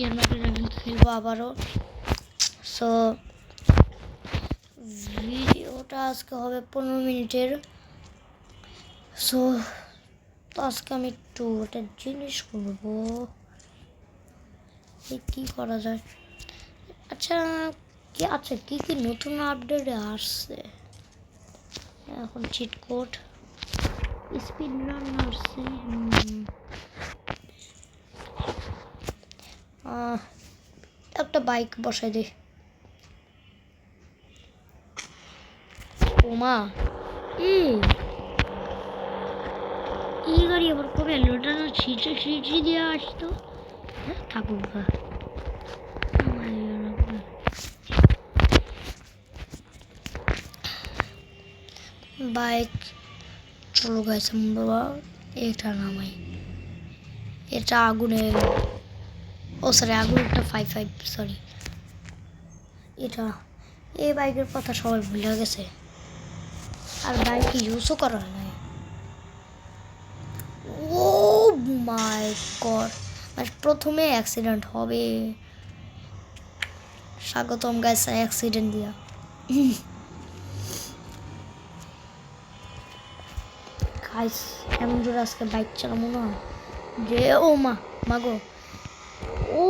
Indian ম্যাকড্রাগন খেলবো আবারও। So ভিডিওটা আজকে হবে 15 মিনিটের। সো তো আজকে আমি একটু একটা জিনিস করবো, কি করা যায়। আচ্ছা কি কি নতুন আপডেট আসছে এখন? চিট কোড, স্পিড রান আসছে। একটা বাইক বসাই দে। ওমা এই গাড়ি আবার কবে এলো? ওটা না ছিটে দিয়ে আসতো। থাকুক গা, বাইক চলো গেছে বাবা। এটা নামাই, এটা আগুনের, ও সরি আগুনেরটা 5 সরি। এটা এই বাইকের কথা সবাই ভুলে গেছে, আর বাইক ইউজও করা হয় না। ও মাই গড, প্রথমে অ্যাক্সিডেন্ট হবে। স্বাগতম গাইস অ্যাক্সিডেন্ট দিয়া। গাইস এমন জোরে আজকে বাইক চালাবো না যে ও মাগো। ও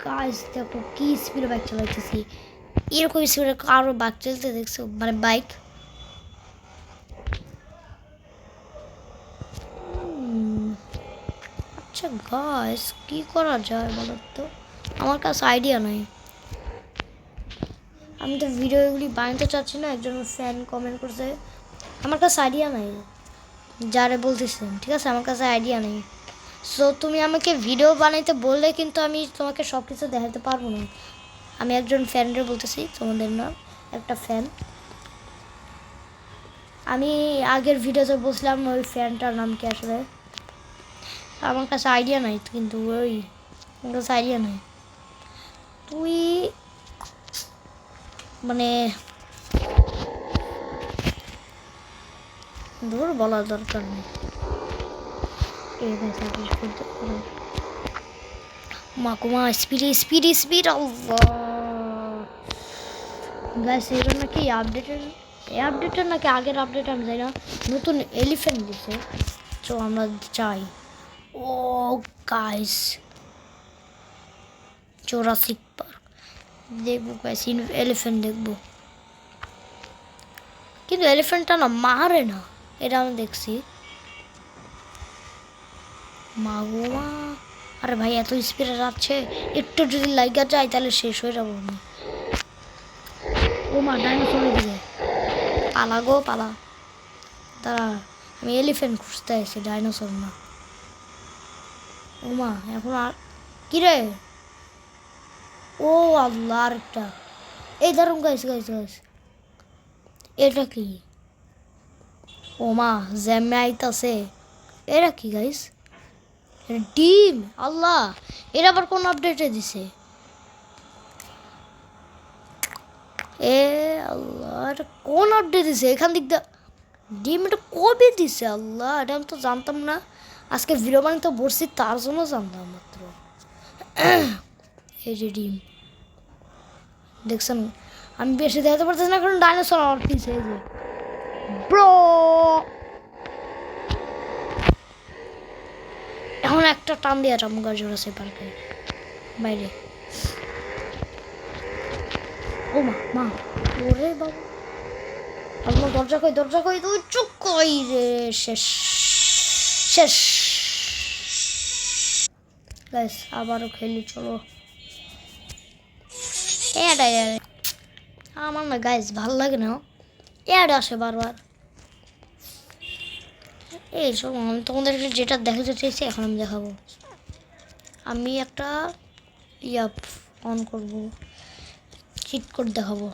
গাইস দেখো কি স্পিডে বাইক চালাইতেছি। এরকম স্পিডে কারো বাইক চলতে দেখছো? মানে বাইক। আচ্ছা গাইস কি করা যায় বলো তো? আমার কাছে আইডিয়া নাই। আমি তো ভিডিওগুলি বানাতে চাচ্ছি না, একজন ফ্যান কমেন্ট করছে। আমার কাছে আইডিয়া নাই, যারে বলতেছেন ঠিক আছে, আমার কাছে আইডিয়া নেই। সো তুমি আমাকে ভিডিও বানাইতে বললে কিন্তু আমি তোমাকে সব কিছু দেখাতে পারবো না। আমি একজন ফ্যানরে বলতেছি, তোমাদের না একটা ফ্যান। আমি আগের ভিডিওতে বলছিলাম ওই ফ্যানটার নাম কি আসলে আমার কাছে আইডিয়া নাই, কিন্তু আমার কাছে আইডিয়া নাই। তুই মানে দূর বলার দরকার নেই। মাকুমা স্পিড গাইস এবার নাকি আপডেটের নাকি আগের আপডেট আমি জানি না, নতুন এলিফ্যান্ট দিছে। তো আমরা চাই ও গাইস জুরাসিক পার্ক দেখবো গাইস, এলিফ্যান্ট দেখবো। কিন্তু এলিফ্যান্টটা না মারে না, এটা আমি দেখছি। মাগুমা আরে ভাই এত স্পিডে যাচ্ছে, একটু যদি লাইগা যায় তাহলে শেষ হয়ে যাবো আমি। ও মা ডাইনোসর দিকে পালা গো পালা। দাঁড়া আমি এলিফ্যান্ট খুঁজতে আসছি, ডাইনোসর না। ও মা এখন আর কি রে? ও আল্লাহ আরেকটা। এই ধরুন গাইস এটা কি? ও মা জ্যামে আইতাছে। এরা কি গাইস? ডিম। আল্লাহ এরা আবার কোন আপডেটে দিছে? এ আল্লাহ এটা কোন আপডেট দিছে? এখান দিক দিয়ে ডিম এটা কবে দিছে? আল্লাহ এটা আমি তো জানতাম না, আজকে ভিডিও বানাতে বসছি তার জন্য জানতাম মাত্র। এই যে ডিম দেখছেন, আমি বেশি দেখাতে পারতেছি না কারণ ডাইনোসর আমার পিছে। এই যে ব্রো এখন একটা টান দিয়ে রামগড় জোড়াছে পার্কে বাইরে। ও মা ওরে বাবা, আল্লাহ দরজা কই তুই চুপ কই রে। শেষ গাইস আবারও খেলি চলো। আমার না গাইস ভালো লাগে না, অ্যাড আসে বারবার। এই চলো আমি তোমাদেরকে যেটা দেখাতে চাইছি এখন আমি দেখাবো। আমি একটা অন করব, চিট কোড দেখাবো,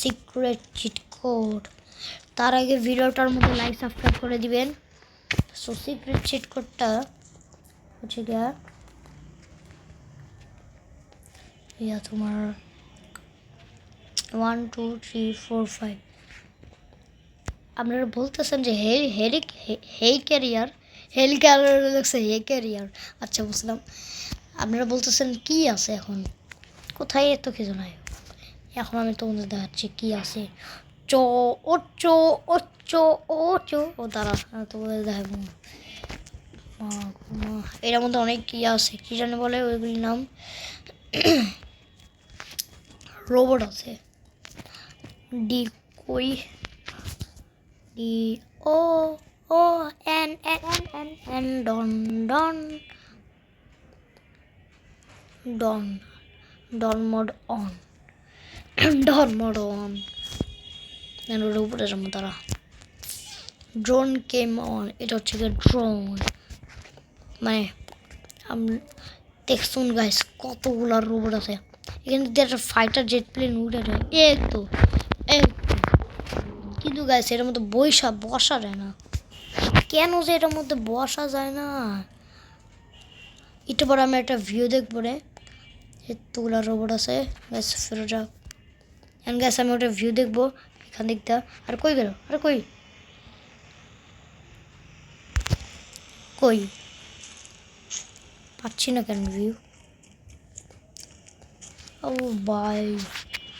সিক্রেট চিট কোড। তার আগে ভিডিওটার মধ্যে লাইক সাবস্ক্রাইব করে দিবেন। সো সিক্রেট চিট কোডটা হচ্ছে গিয়া তোমার 1 2 3 4 5। আপনারা বলতেছেন যে হে ক্যারিয়ার, হেল ক্যারিয়ার লাগছে হে ক্যারিয়ার। আচ্ছা বুঝলাম। আপনারা বলতেছেন কি আছে এখন, কোথায় এত কিছু নাই। এখন আমি তোমাদের দেখাচ্ছি কি আছে। চো ও চো ও চো ও চো ও দাঁড়া, তোমাদের দেখাবো। এটার মধ্যে অনেক কি আছে, কি জানি বলে ওইগুলির নাম। রোবট আছে, ডি কই ডি ও ও এন এন এন এন এন ডন ডন ডন ডন মোড অন ডন মোড অন ওর উপরে যাবো তারা। ড্রোন কেম অন, এটা হচ্ছে গিয়ে ড্রোন, মানে দেখুন গাইস কতগুলো রোবট আছে এখানে। যদি একটা ফাইটার জেট প্লেন উঠে যায় এই তো, কিন্তু গাইস এটার মধ্যে বসা যায় না। কেন যে এটার মধ্যে বসা যায় না, একটু পরে আমি একটা ভিউ দেখবো রে। এতগুলো রোবট আছে গাইস, ফেরো যা এন্ড গাইস আমি ওটা ভিউ দেখবো এখান দিকটা। আর কই গেল, আর কই কই পাচ্ছি না কেন ভিউ। ও ভাই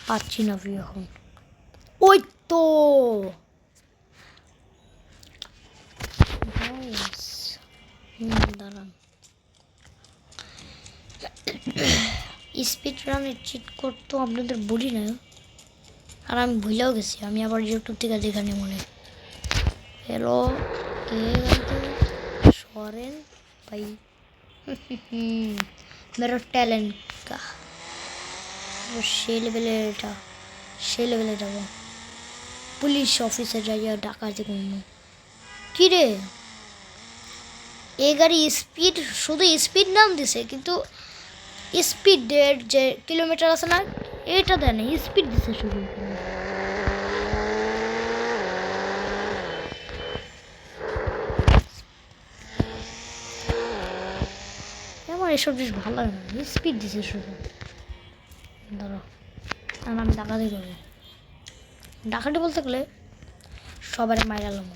পাচ্ছি না ভিউ এখন। ওই তো দাঁড়ান, স্পিড রানের চিট করতো আপনাদের বলি না, আর আমি ভুলেও গেছি। আমি আবার ইউটিউব থেকে দেখানি মনে। হ্যালো কে সরেন ভাই। मेरा टैलेंट का वो সে লেভেলে যাবো। পুলিশ অফিসে যাইয়া ডাকাতি করবো। কি রে এই গাড়ি স্পিড, শুধু স্পিড নাম দিছে কিন্তু স্পিডের যে কিলোমিটার আছে না এটা দেয় না, স্পিড দিছে শুধু। আমার এসব জিনিস ভালো লাগে না, স্পিড দিছে শুধু। ধরো আমি ডাকাতি করবো, ডাকাতি বলতে গেলে সবার মাইরালাম।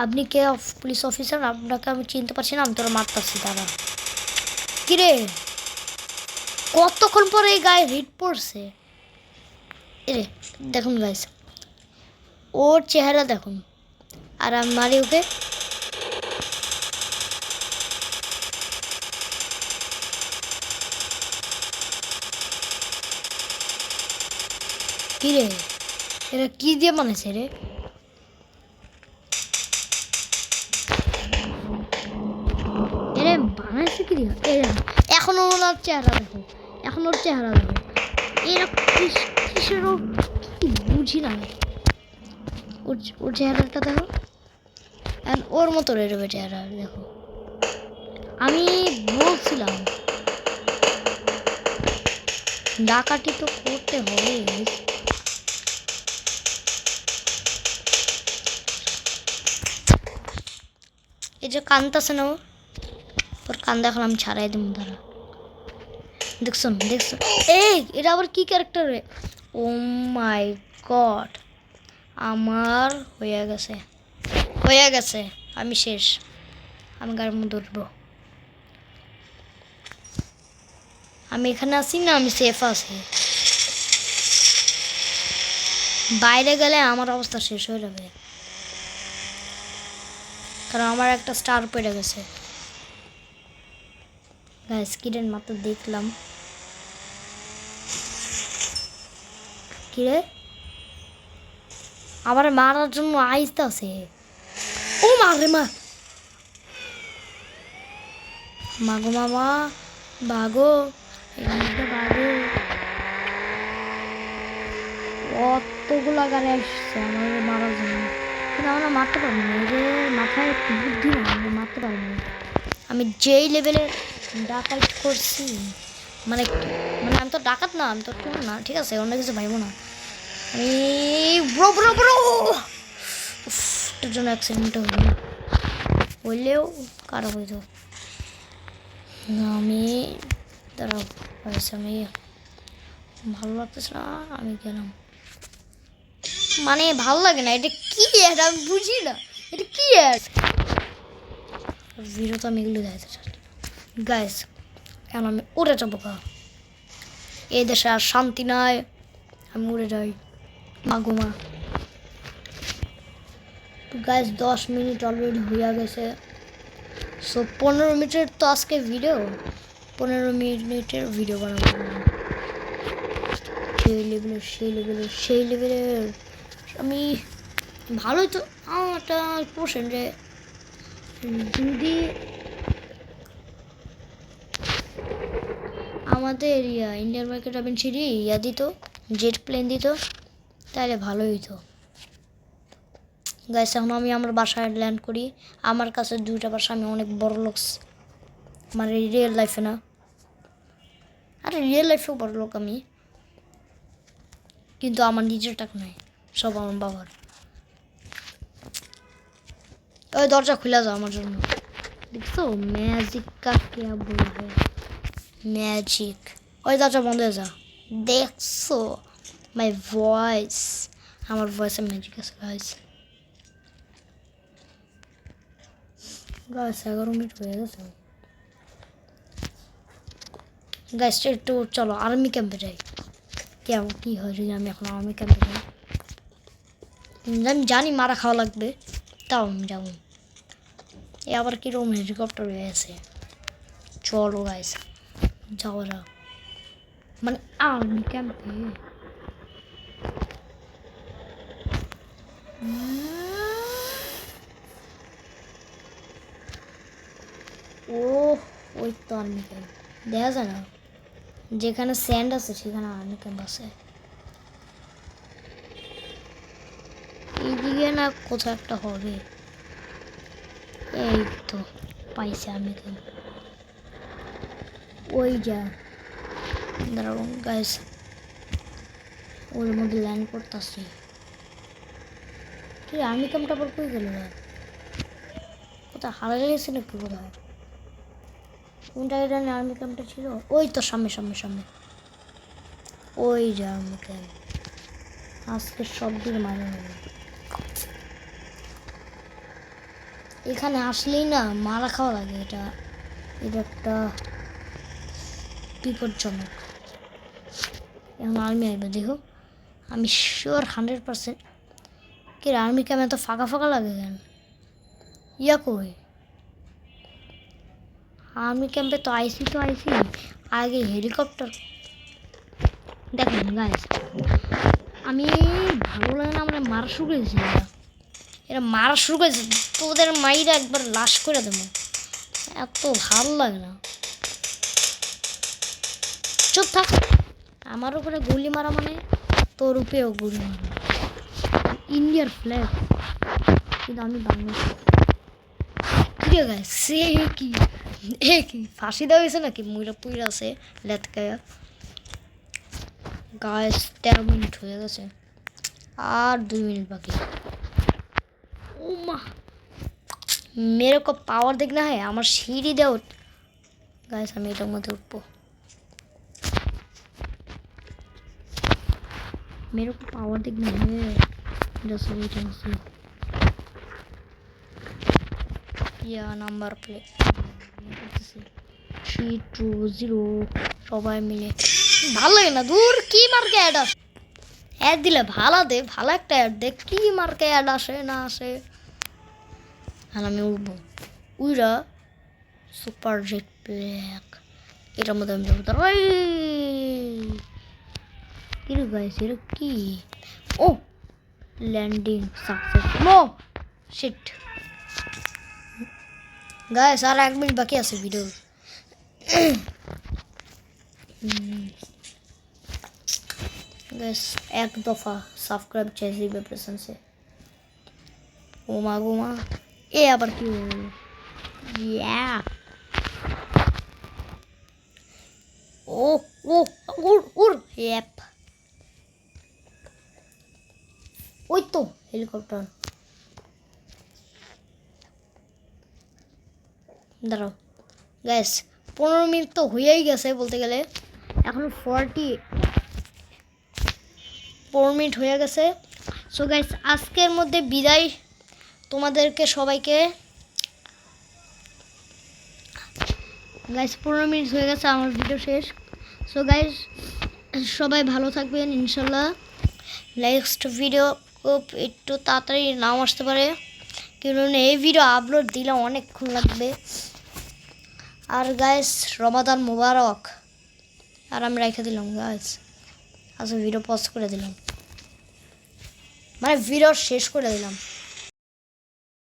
আপনি কে পুলিশ অফিসার, আপনাকে আমি চিনতে পারছি না, আমি তোরা মারতাছি দাঁড়া। কিরে কতক্ষণ পরে এই গায়ে হিট পড়ছে এরে, দেখুন গাইস ওর চেহারা দেখুন, আর আমি মারি ওকে। কিরে এরা কি দিয়ে বানাইছে রে, এরে বানাইছে কি দিয়ে। এখন ওর চেহারা দেখো, এখন ওর চেহারা দেখো, এরা কিসের কি বুঝি না। ওর চেহারাটা দেখো, ওর মতো রেডবে চেহারা দেখো। আমি বলছিলাম ডাকাতি তো করতে হবে। এই যে কান্দাছে না ওর কান্দা এখন আমি ছাড়াই দেবো তারা। দেখছুন এই এটা আবার কি ক্যারেক্টার রে। ও মাই গড আমার হয়ে গেছে আমি শেষ। আমি গাড়ির মধ্যে উঠবো, আমি এখানে আছি না, আমি সেফ আছি। বাইরে গেলে আমার অবস্থা শেষ হয়ে যাবে, কারণ আমার একটা স্টার পড়ে গেছে। স্কিডের মাত্র দেখলাম কিরে আবার মারার জন্য আইসতে আছে। ও মারে মাগো মামা ভাগো, অতগুলা গাড়ি আসছে আমার মারার জন্য, কিন্তু আমরা মারতে পারবো না। এদের মাথায় বুদ্ধি না, আমরা মারতে পারবো না। আমি যেই লেভেলে ডাকাত করছি, মানে আমি তো ডাকাত না, আমি তো না, ঠিক আছে অন্য কিছু ভাইবো না। আমি এটার জন্য অ্যাক্সিডেন্টটা হলো না, হইলেও কারো হইতো। আমি দাঁড়াও আমি ভালো লাগতেছে না, আমি গেলাম। মানে ভালো লাগে না, এটা কি এটা আমি বুঝি না, এটা কি ভিডিও তো আমি এগুলো দেখাতে চাই। গাইস এখন আমি উড়ে যাবো গা। এই দেশে আর শান্তি নাই, আমি উড়ে যাই মাগুমা। গাইস 10 মিনিট অলরেডি হয়ে গেছে। সো 15 মিনিটের তো আজকে ভিডিও, 15 মিনিটের ভিডিও বানাবো। সেই লেভেলের আমি ভালোই তো। আমার একটা কোশ্চেন যে যদি আমাদের ইন্ডিয়ান মার্কেট আবেন সিঁড়ি দিত, জেট প্লেন দিত, তাহলে ভালোই হতো। গাইস এখন আমি আমার বাসায় ল্যান্ড করি। আমার কাছে 2টা বাসা, আমি অনেক বড় লোক। মানে রিয়েল লাইফে না, আরে রিয়েল লাইফেও বড় লোক আমি, কিন্তু আমার নিজের টাকা নাই, সব আমার বাবার। ওই দরজা খুলে যাও আমার জন্য। দেখছো ম্যাজিক কাকে বলা হয়, ম্যাজিক। ওই দরজা বন্ধ হয়ে যা। দেখছো মাই ভয়েস, আমার ভয়েসে ম্যাজিক আছে গাইস। গাইস 11 মিনিট হয়ে গেছে। গাইস একটু চলো আর্মি ক্যাম্পে যাই। কেমন কী হয় যদি আমি এখন আর্মি ক্যাম্পে যাই? আমি জানি মারা খাওয়া লাগবে, তাও আমি যাবো। এ আবার কীরকম হেলিকপ্টার হয়ে আছে। চলো গাইস যাওয়া যাক, মানে আর্মি ক্যাম্পে। ও ওই তো আর্মি ক্যাম্প দেখা যায় না, যেখানে স্যান্ড আছে সেখানে আর্মি ক্যাম্প আছে। এইদিকে না কোথাও একটা হবে। এই তো পাইছে আর্মি ক্যাম্প, ওই যা। দাঁড়াও গাইস, ওর মধ্যে ল্যান্ড করতেছি। কি আর্মি ক্যাম্পটা আবার কই গেল? কোথায় হারিয়ে গেছে নাকি? কোথায় কোন জায়গায় আর্মি ক্যাম্পটা ছিল? ওই তো সামনে সামনে সামনে, ওই যে আর্মি ক্যাম্প। আজকে সব দিন মানে এখানে আসলেই না মারা খাওয়া লাগে। এটা এটা একটা বিপজ্জনক। এখন আর্মি আইবে দেখো, আমি শিওর 100%। কি আর্মি ক্যাম্প এত ফাঁকা ফাঁকা লাগে কেন? কই আর্মি ক্যাম্পে তো আইসি আগে হেলিকপ্টার। দেখেন গাইস, আমি ভালো লাগে না, আমরা মারা শুরু করেছি। এরা মারা শুরু করেছে, তোদের মাইরা একবার লাশ করে দেবো। এত ভালো লাগে না। চুপ থাক, আমার উপরে গুলি মারা মানে তোর উপরেও গুলি মারা। ইন্ডিয়ার ফ্ল্যাগ, কিন্তু আমি বাংলাদেশ। ঠিক আছে সে কি ফাঁসি দেওয়া হয়েছে নাকি? মুইরা পুইরা আছে লেটকায়া। গাইস 13 মিনিট হয়ে গেছে, আর 2 মিনিট বাকি। ও মা, मेरे को पावर देखना है, আমার সিঁড়ি দিয়ে উঠ। গাইস আমি এটার মধ্যে উঠবো। मेरे को पावर देखना है, just wait and see। या নাম্বার প্লেট 320 সবাই মিলে। ভালো লাগে না, দূর কি মার্কে অ্যাড আসে? অ্যাড দিলে ভালো দে, ভালো একটা অ্যাড দে। কি মার্কে অ্যাড আসে না আসে? আর আমি উঠবো, উইরা সুপার জেট ব্ল্যাক এটার মধ্যে আমি যাবো। তারপর কিরে গাইস এটা কি? ও landing success. No shit guys, আর 1 মিনিট বাকি আছে ভিডিও। গাইস এক দফা সাবস্ক্রাইব চাই দিবে প্রেজেন্সে। ওমা গোমা, এ আবার কি হলো? ইয়া ও ও উড় উড় অ্যাপ। ওই তো হেলিকপ্টার। দাঁড়াও গ্যাস, 15 মিনিট তো হয়েই গেছে বলতে গেলে। এখন 4 মিনিট হয়ে গেছে। সো গাইস আজকের মধ্যে বিদায়। তোমাদেরকে সবাইকে গাইস 15 মিনিট হয়ে গেছে আমার ভিডিও শেষ। সো গাইস সবাই ভালো থাকবেন ইনশাল্লাহ। নেক্সট ভিডিও খুব একটু তাড়াতাড়ি নাও আসতে পারে, কারণ এই ভিডিও আপলোড দিলে অনেকক্ষণ লাগবে। আর গাইস রমাদান মুবারক। আর আমি রেখে দিলাম গাইস, আচ্ছা ভিডিও পজ করে দিলাম, মানে ভিডিও শেষ করে দিলাম।